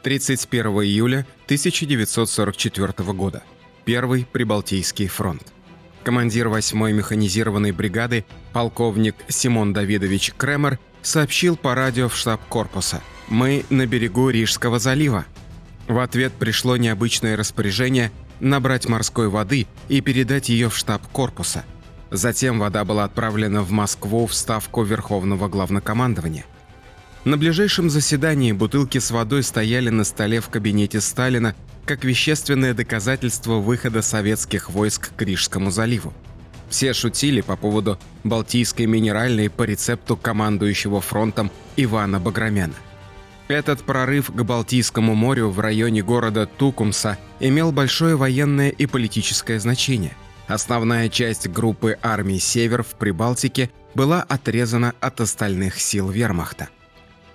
31 июля 1944 года. Первый Прибалтийский фронт. Командир 8-й механизированной бригады полковник Симон Давидович Кремер сообщил по радио в штаб корпуса: «Мы на берегу Рижского залива». В ответ пришло необычное распоряжение набрать морской воды и передать ее в штаб корпуса. Затем вода была отправлена в Москву в ставку Верховного Главнокомандования. На ближайшем заседании бутылки с водой стояли на столе в кабинете Сталина как вещественное доказательство выхода советских войск к Рижскому заливу. Все шутили по поводу Балтийской минеральной по рецепту командующего фронтом Ивана Баграмяна. Этот прорыв к Балтийскому морю в районе города Тукумса имел большое военное и политическое значение. Основная часть группы армий «Север» в Прибалтике была отрезана от остальных сил вермахта.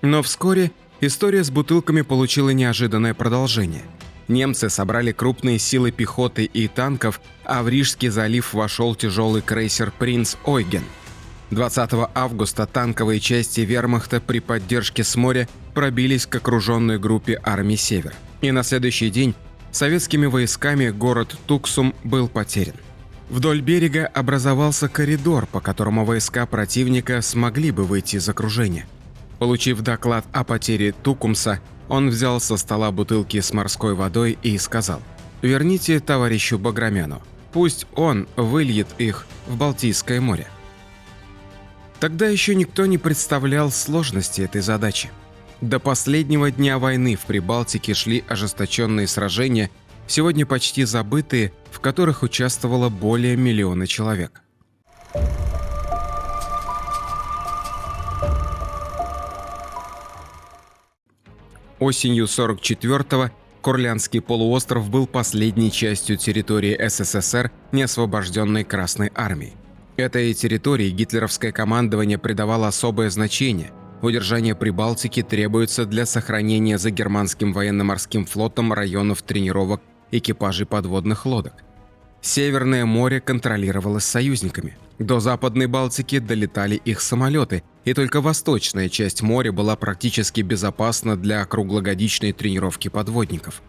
Но вскоре история с бутылками получила неожиданное продолжение. Немцы собрали крупные силы пехоты и танков, а в Рижский залив вошел тяжелый крейсер «Принц Ойген». 20 августа танковые части вермахта при поддержке с моря пробились к окруженной группе армий «Север». И на следующий день советскими войсками город Туксум был потерян. Вдоль берега образовался коридор, по которому войска противника смогли бы выйти из окружения. Получив доклад о потере Тукумса, он взял со стола бутылки с морской водой и сказал: «Верните товарищу Баграмяну, пусть он выльет их в Балтийское море». Тогда еще никто не представлял сложности этой задачи. До последнего дня войны в Прибалтике шли ожесточенные сражения, сегодня почти забытые, в которых участвовало более 1 миллиона человек. Осенью 44-го Курляндский полуостров был последней частью территории СССР, не освобожденной Красной армией. Этой территории гитлеровское командование придавало особое значение. Удержание Прибалтики требуется для сохранения за германским военно-морским флотом районов тренировок экипажей подводных лодок. Северное море контролировалось союзниками. До Западной Балтики долетали их самолеты, и только восточная часть моря была практически безопасна для круглогодичной тренировки подводников.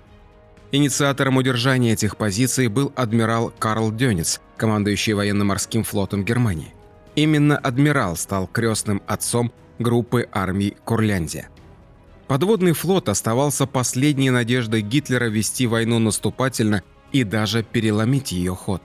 Инициатором удержания этих позиций был адмирал Карл Дёнец, командующий военно-морским флотом Германии. Именно адмирал стал крестным отцом группы армий Курляндия. Подводный флот оставался последней надеждой Гитлера вести войну наступательно и даже переломить ее ход.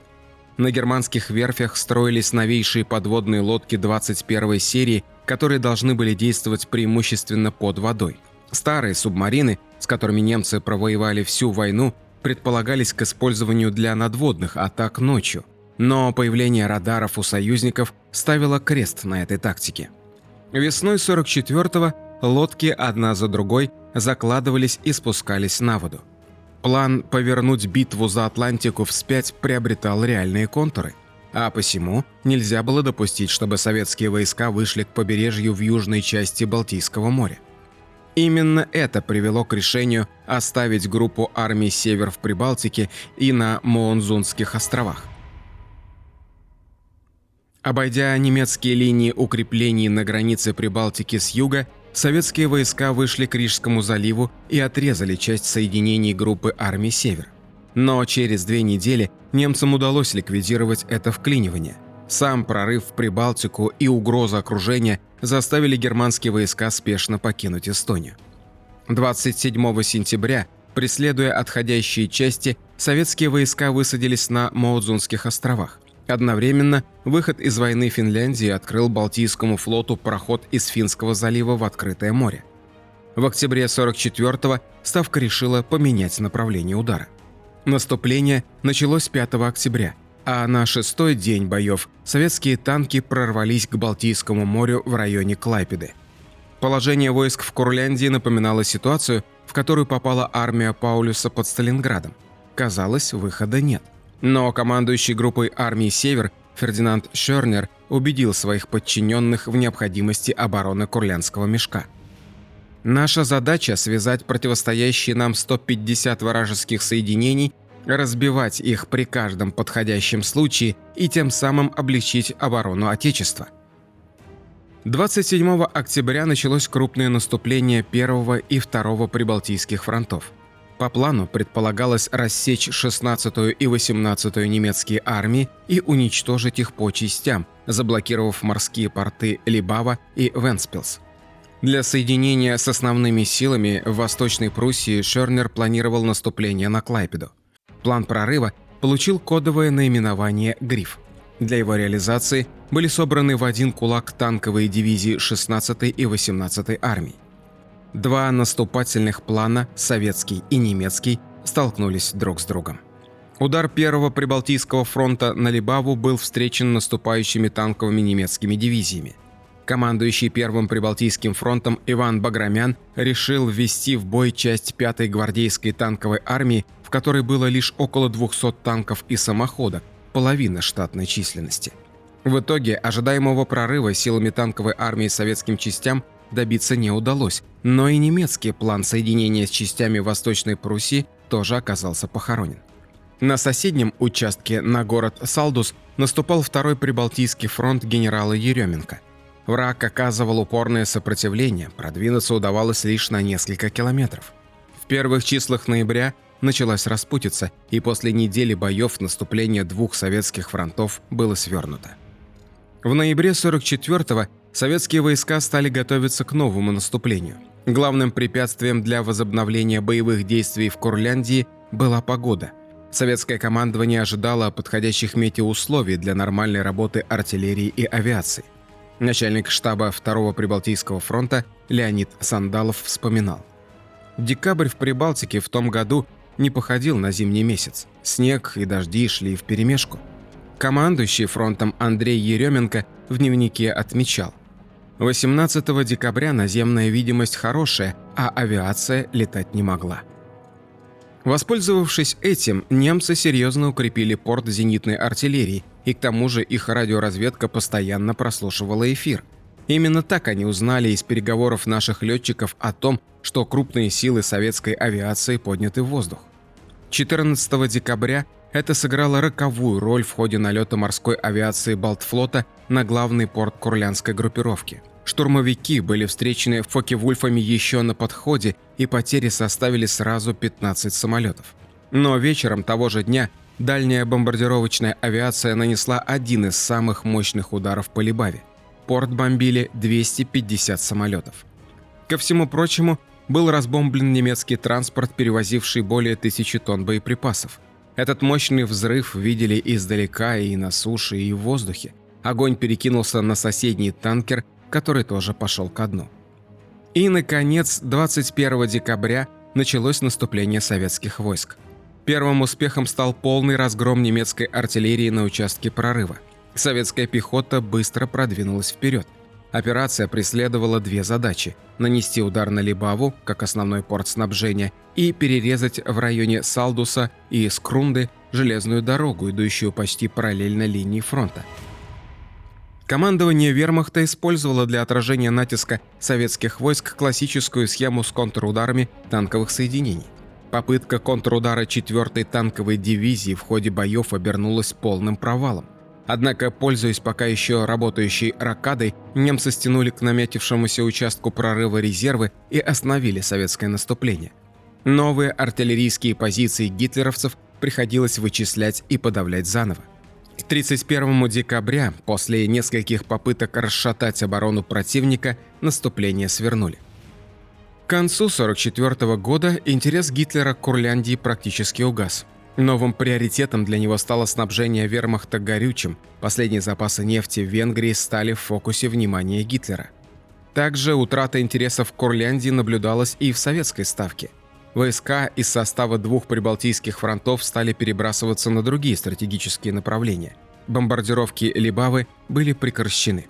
На германских верфях строились новейшие подводные лодки 21-й серии, которые должны были действовать преимущественно под водой. Старые субмарины, с которыми немцы провоевали всю войну, предполагались к использованию для надводных атак ночью. Но появление радаров у союзников ставило крест на этой тактике. Весной 44-го лодки одна за другой закладывались и спускались на воду. План повернуть битву за Атлантику вспять приобретал реальные контуры, а посему нельзя было допустить, чтобы советские войска вышли к побережью в южной части Балтийского моря. Именно это привело к решению оставить группу армий «Север» в Прибалтике и на Моонзундских островах. Обойдя немецкие линии укреплений на границе Прибалтики с юга, советские войска вышли к Рижскому заливу и отрезали часть соединений группы армий «Север». Но через 2 недели немцам удалось ликвидировать это вклинивание. Сам прорыв в Прибалтику и угроза окружения заставили германские войска спешно покинуть Эстонию. 27 сентября, преследуя отходящие части, советские войска высадились на Моонзундских островах. Одновременно выход из войны Финляндии открыл Балтийскому флоту проход из Финского залива в открытое море. В октябре 44-го Ставка решила поменять направление удара. Наступление началось 5 октября, а на 6-й день боев советские танки прорвались к Балтийскому морю в районе Клайпеды. Положение войск в Курляндии напоминало ситуацию, в которую попала армия Паулюса под Сталинградом. Казалось, выхода нет. Но командующий группой армий «Север» Фердинанд Шёрнер убедил своих подчиненных в необходимости обороны Курляндского мешка. «Наша задача – связать противостоящие нам 150 вражеских соединений, разбивать их при каждом подходящем случае и тем самым облегчить оборону Отечества». 27 октября началось крупное наступление 1 и 2 Прибалтийских фронтов. По плану предполагалось рассечь 16-ю и 18-ю немецкие армии и уничтожить их по частям, заблокировав морские порты Либава и Вентспилс. Для соединения с основными силами в Восточной Пруссии Шернер планировал наступление на Клайпеду. План прорыва получил кодовое наименование «Гриф». Для его реализации были собраны в один кулак танковые дивизии 16-й и 18-й армий. Два наступательных плана, советский и немецкий, столкнулись друг с другом. Удар 1-го Прибалтийского фронта на Либаву был встречен наступающими танковыми немецкими дивизиями. Командующий 1-м Прибалтийским фронтом Иван Баграмян решил ввести в бой часть 5-й гвардейской танковой армии, в которой было лишь около 200 танков и самоходок, половина штатной численности. В итоге ожидаемого прорыва силами танковой армии советским частям добиться не удалось, но и немецкий план соединения с частями Восточной Пруссии тоже оказался похоронен. На соседнем участке на город Салдус наступал 2-й Прибалтийский фронт генерала Еременко. Враг оказывал упорное сопротивление, продвинуться удавалось лишь на несколько километров. В первых числах ноября началась распутица, и после недели боев наступление двух советских фронтов было свернуто. В ноябре 44-го советские войска стали готовиться к новому наступлению. Главным препятствием для возобновления боевых действий в Курляндии была погода. Советское командование ожидало подходящих метеоусловий для нормальной работы артиллерии и авиации. Начальник штаба 2-го Прибалтийского фронта Леонид Сандалов вспоминал: «Декабрь в Прибалтике в том году не походил на зимний месяц. Снег и дожди шли вперемешку». Командующий фронтом Андрей Еременко в дневнике отмечал: 18 декабря наземная видимость хорошая, а авиация летать не могла. Воспользовавшись этим, немцы серьезно укрепили порт зенитной артиллерии, и к тому же их радиоразведка постоянно прослушивала эфир. Именно так они узнали из переговоров наших летчиков о том, что крупные силы советской авиации подняты в воздух. 14 декабря это сыграло роковую роль в ходе налета морской авиации Балтфлота на главный порт курляндской группировки. Штурмовики были встречены Фоке-Вульфами еще на подходе, и потери составили сразу 15 самолетов. Но вечером того же дня дальняя бомбардировочная авиация нанесла один из самых мощных ударов по Либаве. Порт бомбили 250 самолетов. Ко всему прочему, был разбомблен немецкий транспорт, перевозивший более 1000 тонн боеприпасов. Этот мощный взрыв видели издалека и на суше, и в воздухе. Огонь перекинулся на соседний танкер, который тоже пошел ко дну. И, наконец, 21 декабря началось наступление советских войск. Первым успехом стал полный разгром немецкой артиллерии на участке прорыва. Советская пехота быстро продвинулась вперед. Операция преследовала две задачи – нанести удар на Либаву, как основной порт снабжения, и перерезать в районе Салдуса и Скрунды железную дорогу, идущую почти параллельно линии фронта. Командование вермахта использовало для отражения натиска советских войск классическую схему с контрударами танковых соединений. Попытка контрудара 4-й танковой дивизии в ходе боев обернулась полным провалом. Однако, пользуясь пока еще работающей рокадой, немцы стянули к наметившемуся участку прорыва резервы и остановили советское наступление. Новые артиллерийские позиции гитлеровцев приходилось вычислять и подавлять заново. К 31 декабря, после нескольких попыток расшатать оборону противника, наступление свернули. К концу 1944 года интерес Гитлера к Курляндии практически угас. Новым приоритетом для него стало снабжение вермахта горючим. Последние запасы нефти в Венгрии стали в фокусе внимания Гитлера. Также утрата интересов к Курляндии наблюдалась и в советской ставке. Войска из состава двух прибалтийских фронтов стали перебрасываться на другие стратегические направления. Бомбардировки Либавы были прекращены.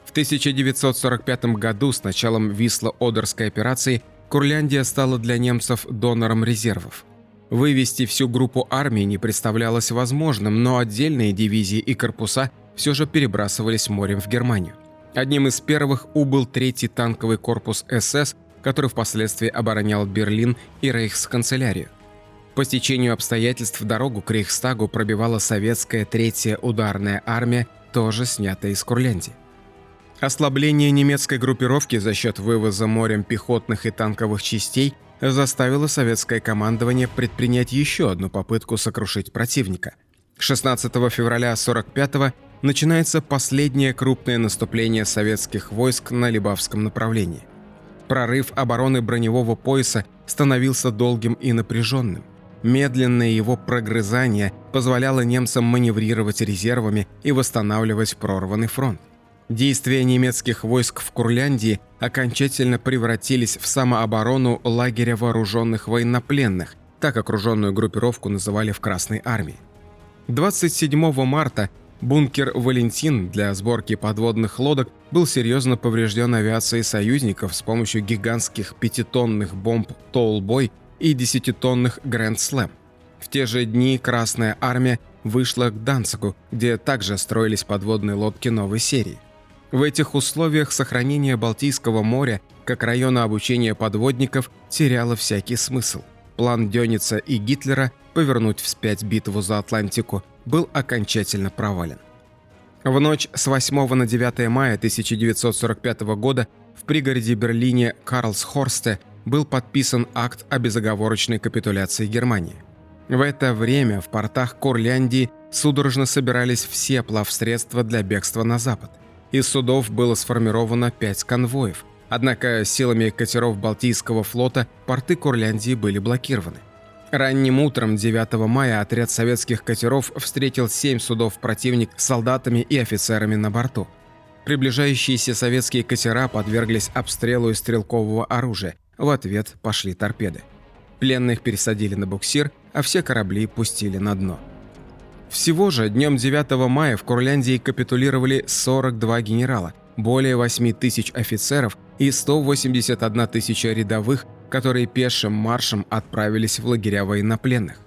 В 1945 году с началом Висло-Одерской операции Курляндия стала для немцев донором резервов. Вывести всю группу армий не представлялось возможным, но отдельные дивизии и корпуса все же перебрасывались морем в Германию. Одним из первых убыл 3-й танковый корпус СС, который впоследствии оборонял Берлин и рейхсканцелярию. По стечению обстоятельств дорогу к Рейхстагу пробивала советская 3-я ударная армия, тоже снятая из Курляндии. Ослабление немецкой группировки за счет вывоза морем пехотных и танковых частей заставило советское командование предпринять еще одну попытку сокрушить противника. 16 февраля 1945-го начинается последнее крупное наступление советских войск на Либавском направлении. Прорыв обороны броневого пояса становился долгим и напряженным. Медленное его прогрызание позволяло немцам маневрировать резервами и восстанавливать прорванный фронт. Действия немецких войск в Курляндии окончательно превратились в самооборону лагеря вооруженных военнопленных, так окруженную группировку называли в Красной армии. 27 марта бункер «Валентин» для сборки подводных лодок был серьезно поврежден авиацией союзников с помощью гигантских 5-тонных бомб «Толбой» и 10-тонных «Грэнд Слэм». В те же дни Красная армия вышла к Данцигу, где также строились подводные лодки новой серии. В этих условиях сохранение Балтийского моря как района обучения подводников теряло всякий смысл. План Дёница и Гитлера повернуть вспять битву за Атлантику был окончательно провален. В ночь с 8 на 9 мая 1945 года в пригороде Берлине Карлсхорсте был подписан акт о безоговорочной капитуляции Германии. В это время в портах Курляндии судорожно собирались все плавсредства для бегства на запад. Из судов было сформировано 5 конвоев, однако силами катеров Балтийского флота порты Курляндии были блокированы. Ранним утром 9 мая отряд советских катеров встретил 7 судов противника с солдатами и офицерами на борту. Приближающиеся советские катера подверглись обстрелу из стрелкового оружия, в ответ пошли торпеды. Пленных пересадили на буксир, а все корабли пустили на дно. Всего же днем 9 мая в Курляндии капитулировали 42 генерала, более 8 тысяч офицеров и 181 тысяча рядовых, которые пешим маршем отправились в лагеря военнопленных.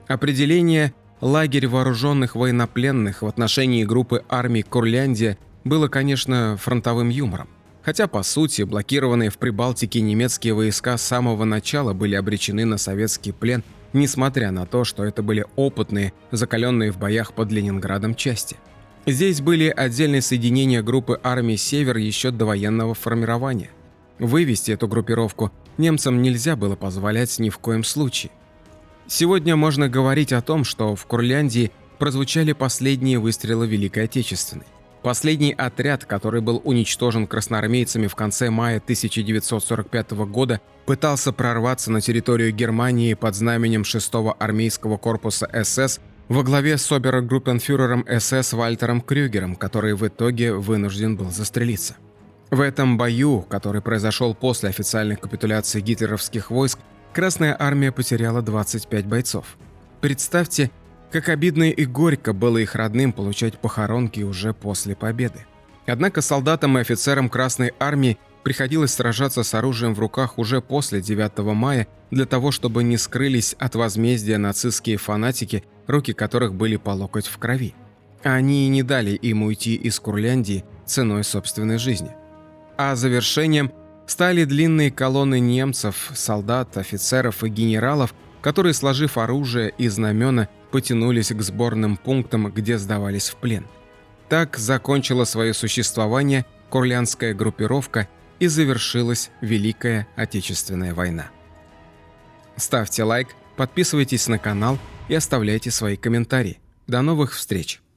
Определение «лагерь вооруженных военнопленных» в отношении группы армий Курляндия было, конечно, фронтовым юмором. Хотя, по сути, блокированные в Прибалтике немецкие войска с самого начала были обречены на советский плен, несмотря на то, что это были опытные, закаленные в боях под Ленинградом части. Здесь были отдельные соединения группы армий «Север» еще до военного формирования. Вывести эту группировку немцам нельзя было позволять ни в коем случае. Сегодня можно говорить о том, что в Курляндии прозвучали последние выстрелы Великой Отечественной. Последний отряд, который был уничтожен красноармейцами в конце мая 1945 года, пытался прорваться на территорию Германии под знаменем 6-го армейского корпуса СС во главе с обергруппенфюрером СС Вальтером Крюгером, который в итоге вынужден был застрелиться. В этом бою, который произошел после официальной капитуляции гитлеровских войск, Красная армия потеряла 25 бойцов. Представьте, как обидно и горько было их родным получать похоронки уже после победы. Однако солдатам и офицерам Красной армии приходилось сражаться с оружием в руках уже после 9 мая для того, чтобы не скрылись от возмездия нацистские фанатики, руки которых были по локоть в крови. А они и не дали им уйти из Курляндии ценой собственной жизни. А завершением стали длинные колонны немцев, солдат, офицеров и генералов, которые, сложив оружие и знамена, потянулись к сборным пунктам, где сдавались в плен. Так закончила свое существование курляндская группировка и завершилась Великая Отечественная война. Ставьте лайк, подписывайтесь на канал и оставляйте свои комментарии. До новых встреч!